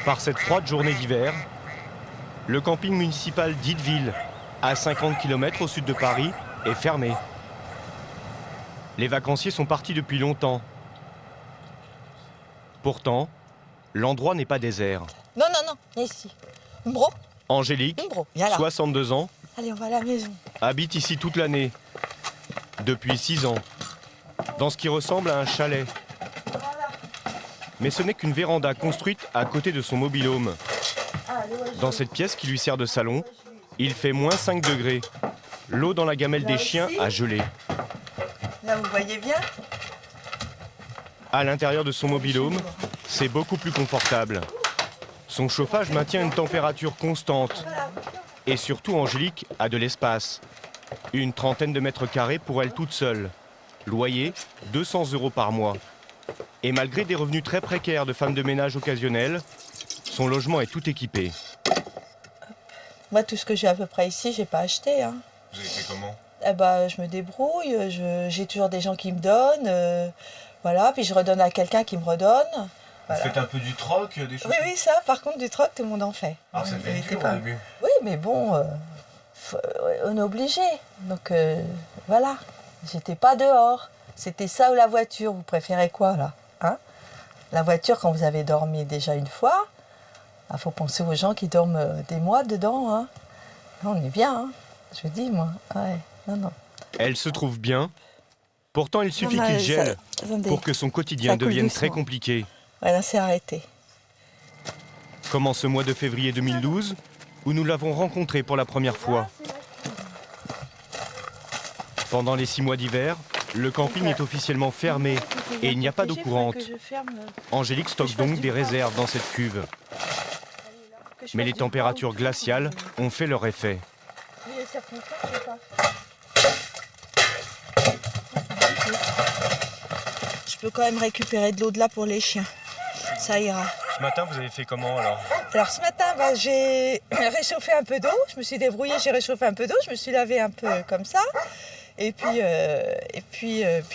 Par cette froide journée d'hiver, le camping municipal d'Itteville, à 50 km au sud de Paris, est fermé. Les vacanciers sont partis depuis longtemps. Pourtant, l'endroit n'est pas désert. Non, ici. Mbro. Angélique, 62 ans, allez, on va à la maison. habite ici toute l'année, depuis 6 ans, dans ce qui ressemble à un chalet. Mais ce n'est qu'une véranda construite à côté de son mobil-home. Dans cette pièce qui lui sert de salon, il fait moins 5 degrés. L'eau dans la gamelle des chiens a gelé. Là, vous voyez bien. À l'intérieur de son mobil-home, c'est beaucoup plus confortable. Son chauffage maintient une température constante. Et surtout, Angélique a de l'espace. Une trentaine de mètres carrés pour elle toute seule. Loyer, 200 € par mois. Et malgré des revenus très précaires de femme de ménage occasionnelle, son logement est tout équipé. Moi, tout ce que j'ai à peu près ici, j'ai pas acheté. Hein. Vous avez fait comment? Je me débrouille, j'ai toujours des gens qui me donnent. Voilà, puis je redonne à quelqu'un qui me redonne. Voilà. Vous faites un peu du troc, des choses? Oui, ça, par contre, du troc, tout le monde en fait. Ah, ça devait être dur au début. Oui, mais bon, on est obligé. Donc, voilà, j'étais pas dehors. C'était ça ou la voiture, vous préférez quoi, là, hein? La voiture, quand vous avez dormi déjà une fois, il faut penser aux gens qui dorment des mois dedans. Hein. Là, on est bien, hein. Je vous dis, moi. Ouais, non. Elle se trouve bien. Pourtant, il suffit qu'il gèle pour que son quotidien devienne très compliqué. Voilà, c'est arrêté. Comme en ce mois de février 2012, où nous l'avons rencontré pour la première fois. Pendant les 6 mois d'hiver, le camping est officiellement fermé et il n'y a pas d'eau courante. Angélique stocke donc des réserves dans cette cuve. Mais les températures glaciales ont fait leur effet. Je peux quand même récupérer de l'eau de là pour les chiens. Ça ira. Ce matin, vous avez fait comment alors? Alors ce matin, j'ai réchauffé un peu d'eau. Je me suis débrouillée, j'ai réchauffé un peu d'eau. Je me suis lavée un peu comme ça. Et puis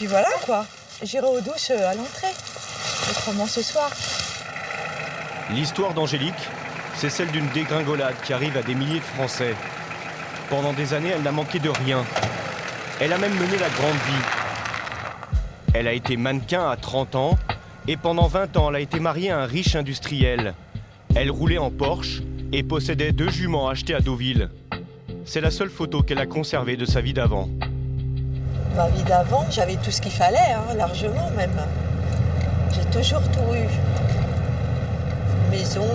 voilà quoi. J'irai aux douches à l'entrée. Autrement ce soir. L'histoire d'Angélique, c'est celle d'une dégringolade qui arrive à des milliers de Français. Pendant des années, elle n'a manqué de rien. Elle a même mené la grande vie. Elle a été mannequin à 30 ans et pendant 20 ans, elle a été mariée à un riche industriel. Elle roulait en Porsche et possédait 2 juments achetés à Deauville. C'est la seule photo qu'elle a conservée de sa vie d'avant. Ma vie d'avant, j'avais tout ce qu'il fallait, hein, largement même. J'ai toujours tout eu. Maison,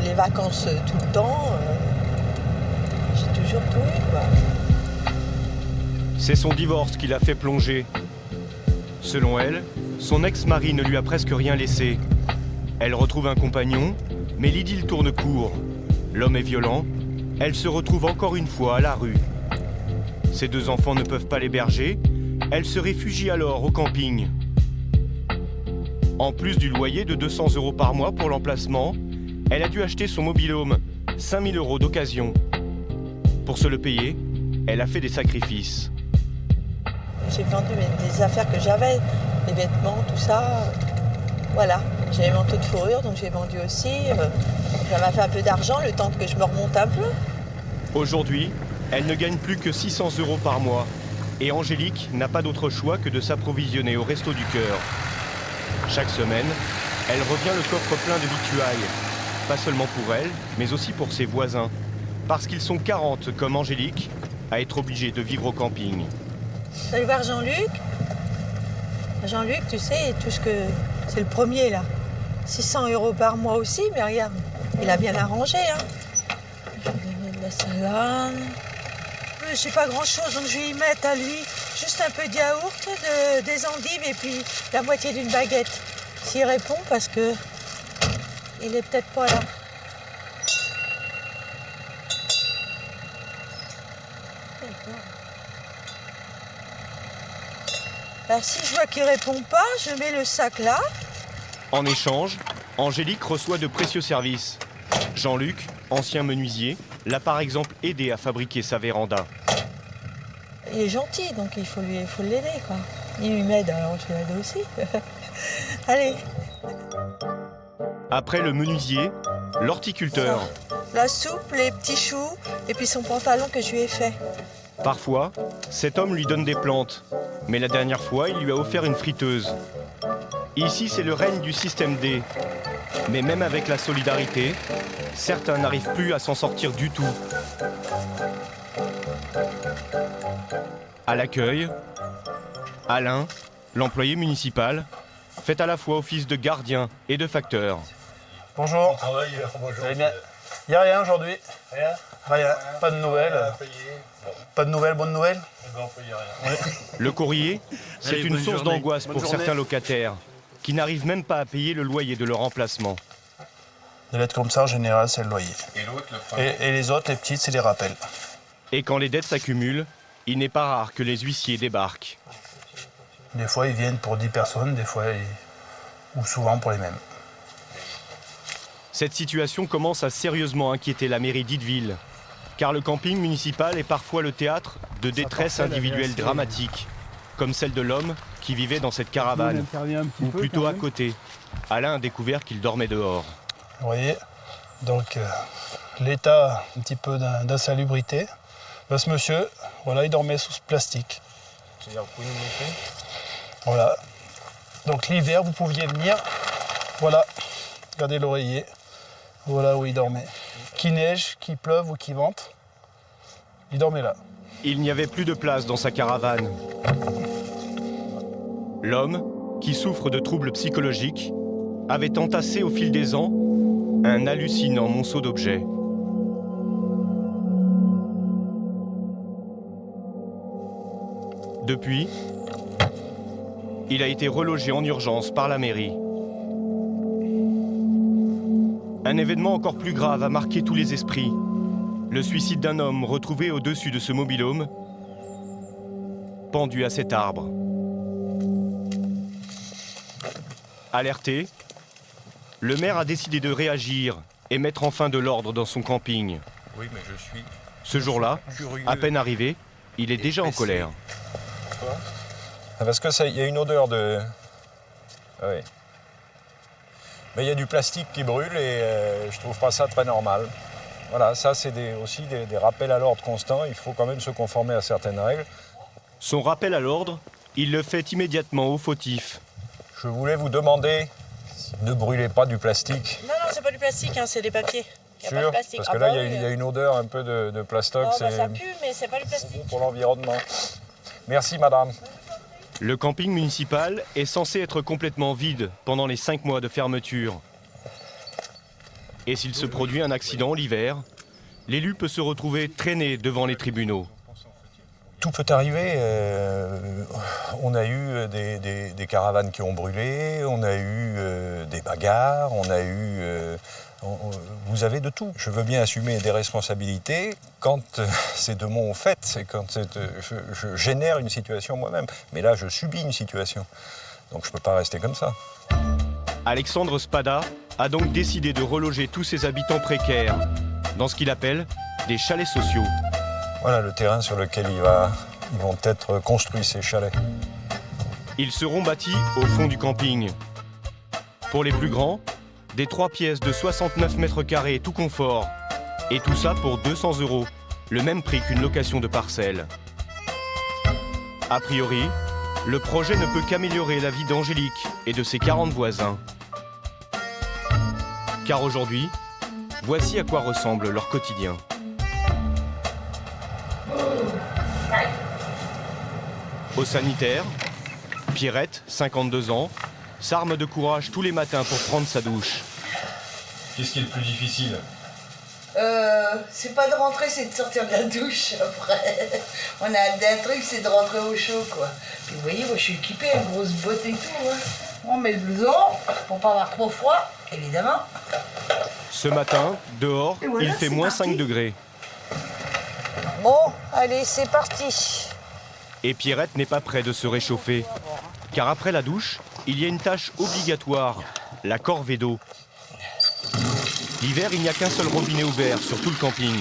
les vacances tout le temps. J'ai toujours tout eu, quoi. C'est son divorce qui l'a fait plonger. Selon elle, son ex-mari ne lui a presque rien laissé. Elle retrouve un compagnon, mais l'idylle tourne court. L'homme est violent, elle se retrouve encore une fois à la rue. Ses 2 enfants ne peuvent pas l'héberger, elle se réfugie alors au camping. En plus du loyer de 200 € par mois pour l'emplacement, elle a dû acheter son mobil-home, 5 000 € d'occasion. Pour se le payer, elle a fait des sacrifices. J'ai vendu des affaires que j'avais, les vêtements, tout ça. Voilà, j'avais mon manteau de fourrure, donc j'ai vendu aussi. Ça m'a fait un peu d'argent, le temps que je me remonte un peu. Aujourd'hui, elle ne gagne plus que 600 € par mois. Et Angélique n'a pas d'autre choix que de s'approvisionner au Resto du Cœur. Chaque semaine, elle revient le coffre plein de victuailles. Pas seulement pour elle, mais aussi pour ses voisins. Parce qu'ils sont 40, comme Angélique, à être obligés de vivre au camping. Vous allez voir Jean-Luc. Jean-Luc, tu sais, tout ce que... C'est le premier, là. 600 € par mois aussi, mais regarde, il a bien arrangé, hein. Je vais lui mettre de la salade. Je sais pas grand-chose, donc je vais y mettre à lui juste un peu de yaourt, des endives et puis la moitié d'une baguette. S'il répond, parce que il est peut-être pas là. Alors si je vois qu'il répond pas, je mets le sac là. En échange, Angélique reçoit de précieux services. Jean-Luc, ancien menuisier, l'a par exemple aidé à fabriquer sa véranda. Il est gentil, donc il faut l'aider, quoi. Il m'aide, alors je l'aide aussi. Allez. Après le menuisier, l'horticulteur. La soupe, les petits choux, et puis son pantalon que je lui ai fait. Parfois, cet homme lui donne des plantes, mais la dernière fois, il lui a offert une friteuse. Ici, c'est le règne du système D. Mais même avec la solidarité, certains n'arrivent plus à s'en sortir du tout. À l'accueil, Alain, l'employé municipal, fait à la fois office de gardien et de facteur. Bonjour. Bonjour. Vous allez bien? Il n'y a rien aujourd'hui? Rien. Rien. Pas de nouvelles? Pas de nouvelles, bonnes nouvelles? Le courrier, c'est une source d'angoisse pour certains locataires qui n'arrivent même pas à payer le loyer de leur emplacement. Des lettres comme ça, en général, c'est le loyer. Et l'autre, le frein. Et les autres, les petites, c'est les rappels. Et quand les dettes s'accumulent, il n'est pas rare que les huissiers débarquent. Des fois, ils viennent pour 10 personnes, des fois, ou souvent pour les mêmes. Cette situation commence à sérieusement inquiéter la mairie d'Itteville, car le camping municipal est parfois le théâtre de détresse individuelle dramatiques, comme celle de l'homme qui vivait dans cette caravane, ou plutôt à côté. Alain a découvert qu'il dormait dehors. Vous voyez, donc l'état un petit peu d'insalubrité. Là, ce monsieur, voilà, il dormait sous ce plastique. C'est-à-dire, vous pouvez nous montrer? Voilà. Donc l'hiver, vous pouviez venir. Voilà, regardez l'oreiller. Voilà où il dormait. Qu'il neige, qu'il pleuve ou qu'il vente, il dormait là. Il n'y avait plus de place dans sa caravane. L'homme, qui souffre de troubles psychologiques, avait entassé au fil des ans un hallucinant monceau d'objets. Depuis, il a été relogé en urgence par la mairie. Un événement encore plus grave a marqué tous les esprits. Le suicide d'un homme retrouvé au-dessus de ce mobil-home, pendu à cet arbre. Alerté, le maire a décidé de réagir et mettre enfin de l'ordre dans son camping. Oui, mais je suis Ce jour-là, curieux. à peine arrivé, il est déjà en colère. Parce qu'il y a une odeur de... Ah oui. Mais il y a du plastique qui brûle et je trouve pas ça très normal. Voilà, ça c'est aussi des rappels à l'ordre constants. Il faut quand même se conformer à certaines règles. Son rappel à l'ordre, il le fait immédiatement au fautif. Je voulais vous demander, ne brûlez pas du plastique. Non, non, c'est pas du plastique, hein, c'est des papiers. Y a pas de Sûr? plastique. Parce que Ah là, bah il oui. y a une odeur un peu de plastoc. Oh, bah, C'est ça pue, mais c'est pas du plastique. pour l'environnement. Merci, madame. Le camping municipal est censé être complètement vide pendant les 5 mois de fermeture. Et s'il se produit un accident l'hiver, l'élu peut se retrouver traîné devant les tribunaux. Tout peut arriver. On a eu des caravanes qui ont brûlé, on a eu des bagarres, on a eu... vous avez de tout. Je veux bien assumer des responsabilités quand c'est de mon fait, c'est quand je génère une situation moi-même. Mais là, je subis une situation. Donc je ne peux pas rester comme ça. Alexandre Spada a donc décidé de reloger tous ses habitants précaires dans ce qu'il appelle des chalets sociaux. Voilà le terrain sur lequel ils vont être construits, ces chalets. Ils seront bâtis au fond du camping. Pour les plus grands, des 3 pièces de 69 mètres carrés tout confort. Et tout ça pour 200 €, le même prix qu'une location de parcelle. A priori, le projet ne peut qu'améliorer la vie d'Angélique et de ses 40 voisins. Car aujourd'hui, voici à quoi ressemble leur quotidien. Au sanitaire, Pierrette, 52 ans, s'arme de courage tous les matins pour prendre sa douche. Qu'est-ce qui est le plus difficile? C'est pas de rentrer, c'est de sortir de la douche après. On a un truc, c'est de rentrer au chaud, quoi. Puis vous voyez, moi je suis équipée, une grosse botte et tout. Hein. On met le blouson pour pas avoir trop froid, évidemment. Ce matin, dehors, Et voilà, il fait c'est moins parti. 5 degrés. Bon, allez, c'est parti. Et Pierrette n'est pas près de se réchauffer. Car après la douche, il y a une tâche obligatoire, la corvée d'eau. L'hiver, il n'y a qu'un seul robinet ouvert sur tout le camping.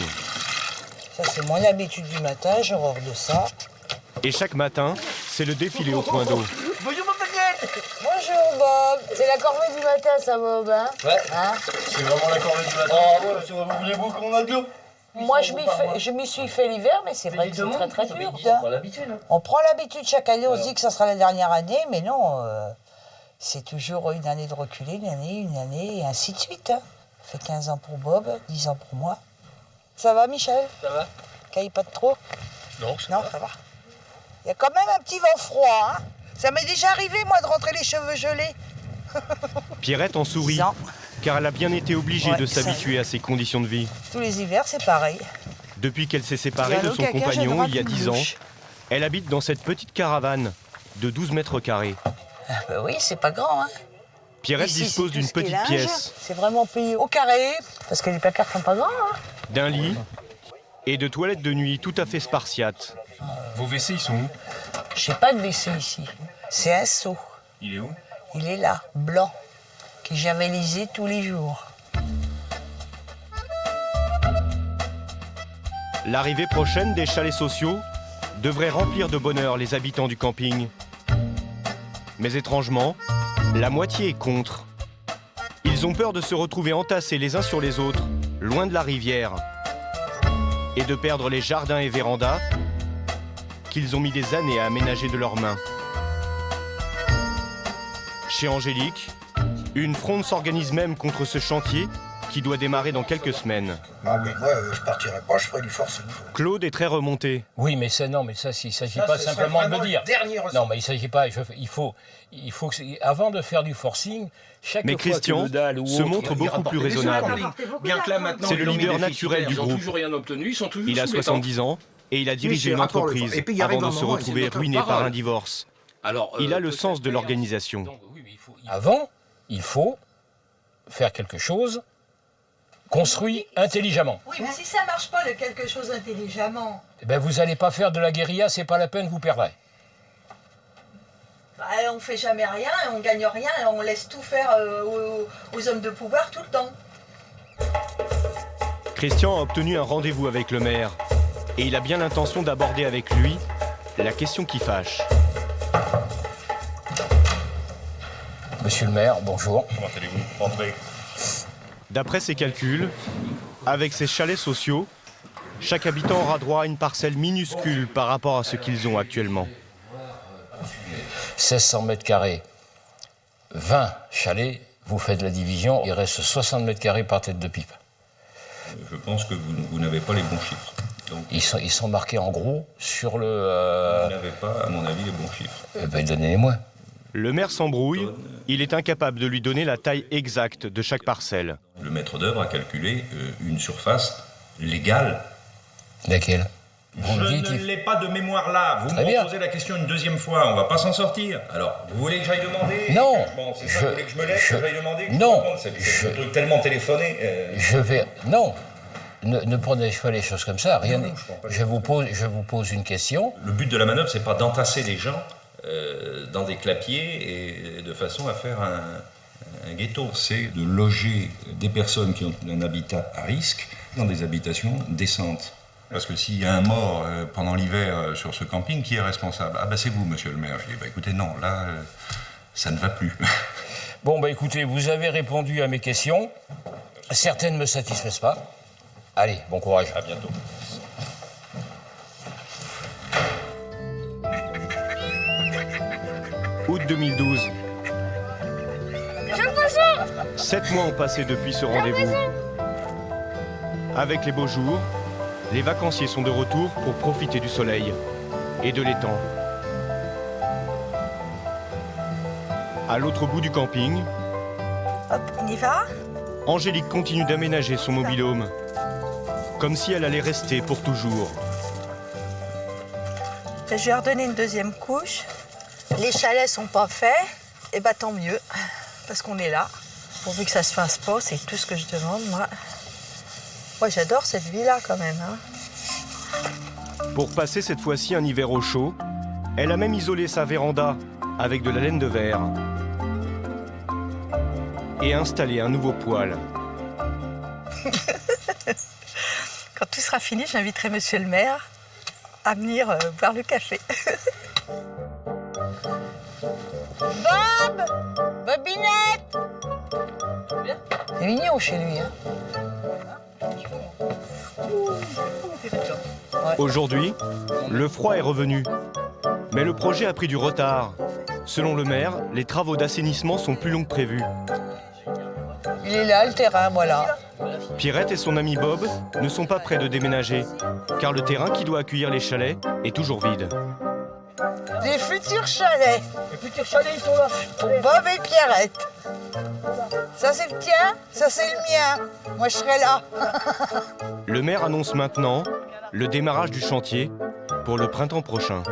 Ça, c'est mon habitude du matin, j'ai horreur de ça. Et chaque matin, c'est le défilé au point d'eau. Bonjour, ma petite. Bonjour, Bob. C'est la corvée du matin, ça, Bob, hein? Ouais. Hein? C'est vraiment la corvée du matin. Ah ouais, vous voulez beaucoup qu'on a de l'eau? Moi, je m'y suis fait l'hiver, mais c'est vrai que c'est très très dur. On prend l'habitude chaque année, on se dit que ça sera la dernière année, mais non, c'est toujours une année de reculer, une année, et ainsi de suite. Hein. Ça fait 15 ans pour Bob, 10 ans pour moi. Ça va, Michel? Ça va? Caille pas de trop? Non, Ça va. Il y a quand même un petit vent froid, hein. Ça m'est déjà arrivé, moi, de rentrer les cheveux gelés. Pierrette en sourit, 10 ans. car elle a bien été obligée Ouais, de ça- s'habituer à ces conditions de vie. Tous les hivers, c'est pareil. Depuis qu'elle s'est séparée de Allô, son caca, j'ai le compagnon droit il y a d'une 10 ans, douche. elle habite dans cette petite caravane de 12 mètres carrés. Ah bah oui, c'est pas grand, hein. Pierrette Ici, dispose c'est d'une tout ce qui est petite linge. pièce, C'est vraiment plié au carré, parce que les placards sont pas grands, hein. d'un lit et de toilettes de nuit tout à fait spartiates. Vos WC, ils sont où? J'ai pas de WC ici. C'est un seau. Il est où? Il est là, blanc, que javelisé tous les jours. L'arrivée prochaine des chalets sociaux devrait remplir de bonheur les habitants du camping. Mais étrangement, la moitié est contre. Ils ont peur de se retrouver entassés les uns sur les autres, loin de la rivière, et de perdre les jardins et vérandas qu'ils ont mis des années à aménager de leurs mains. Chez Angélique, une fronde s'organise même contre ce chantier qui doit démarrer dans quelques semaines. Ah mais moi, je partirai pas, je ferai du forcing. Claude est très remonté. Oui, mais ça, non, mais ça, il ne s'agit pas simplement de me dire. Non, mais il ne s'agit pas. Il faut que, avant de faire du forcing, chaque Mais fois Christian que le dalle ou se autre, montre il beaucoup rapporte plus des raisonnable. sous. Bien que là, maintenant, C'est le ils ont mis leader des naturel déficitaires, du ils ont groupe. toujours rien obtenu, ils sont toujours Il a sous-traitants. 70 ans et il a dirigé c'est une rapport le- entreprise et puis, il arrive avant de un se moment, retrouver c'est notre ruiné par parole. un divorce. Alors, Il a le peut-être sens de que- l'organisation. Donc, oui, mais avant, il faut faire quelque chose construit intelligemment. Oui, mais si ça marche pas, le quelque chose intelligemment, Eh ben, vous n'allez pas faire de la guérilla, c'est pas la peine, vous perdrez. bah, on fait jamais rien, on gagne rien, et on laisse tout faire aux hommes de pouvoir tout le temps. Christian a obtenu un rendez-vous avec le maire et il a bien l'intention d'aborder avec lui la question qui fâche. Monsieur le maire, bonjour. Comment allez-vous? Rentrez. D'après ses calculs, avec ces chalets sociaux, chaque habitant aura droit à une parcelle minuscule par rapport à ce qu'ils ont actuellement. 1600 mètres carrés, 20 chalets, vous faites la division, il reste 60 mètres carrés par tête de pipe. Je pense que vous n'avez pas les bons chiffres. Donc, Ils sont marqués en gros sur le... vous n'avez pas, à mon avis, les bons chiffres. donnez-les-moi. Le maire s'embrouille, il est incapable de lui donner la taille exacte de chaque parcelle. Le maître d'œuvre a calculé une surface légale. Laquelle? Vous me dites, Je ne l'ai pas de mémoire là. Vous Très me bien. posez la question une deuxième fois. On va pas s'en sortir. Alors, vous voulez que j'aille demander? Non. Bon, c'est ça, vous voulez que je me lève, que j'aille demander? que je Non. réponde? C'est un truc tellement téléphoné. Je vais... Non, ne prenez pas les choses comme ça. Rien. Non, je prends pas les Je vous pose une question. Le but de la manœuvre, c'est pas d'entasser les gens dans des clapiers et de façon à faire un ghetto. C'est de loger des personnes qui ont un habitat à risque dans des habitations décentes. Parce que s'il y a un mort pendant l'hiver sur ce camping, qui est responsable? Ah ben c'est vous, monsieur le maire. Je dis, bah écoutez, non, là, ça ne va plus. Bon, bah écoutez, vous avez répondu à mes questions. Certaines ne me satisfaisent pas. Allez, bon courage. À bientôt. Août 2012. 7 mois ont passé depuis ce rendez-vous. Avec les beaux jours, les vacanciers sont de retour pour profiter du soleil et de l'étang. À l'autre bout du camping, Hop, on y va? Angélique continue d'aménager son mobil-home, comme si elle allait rester pour toujours. Je vais redonner une deuxième couche. Les chalets sont pas faits, et bah tant mieux, parce qu'on est là. Pourvu que ça se fasse pas, c'est tout ce que je demande, moi. Moi, j'adore cette vie-là, quand même, hein. Pour passer cette fois-ci un hiver au chaud, elle a même isolé sa véranda avec de la laine de verre et installé un nouveau poêle. Quand tout sera fini, j'inviterai monsieur le maire à venir boire le café. Bob! Bobinette! C'est mignon chez lui. Hein. Aujourd'hui, le froid est revenu. Mais le projet a pris du retard. Selon le maire, les travaux d'assainissement sont plus longs que prévu. Il est là, le terrain, voilà. Pierrette et son ami Bob ne sont pas prêts de déménager, car le terrain qui doit accueillir les chalets est toujours vide. Les futurs chalets. Les futurs chalets, ils sont là. Pour Bob et Pierrette. Ça, c'est le tien, ça, c'est le mien. Moi, je serai là. Le maire annonce maintenant le démarrage du chantier pour le printemps prochain.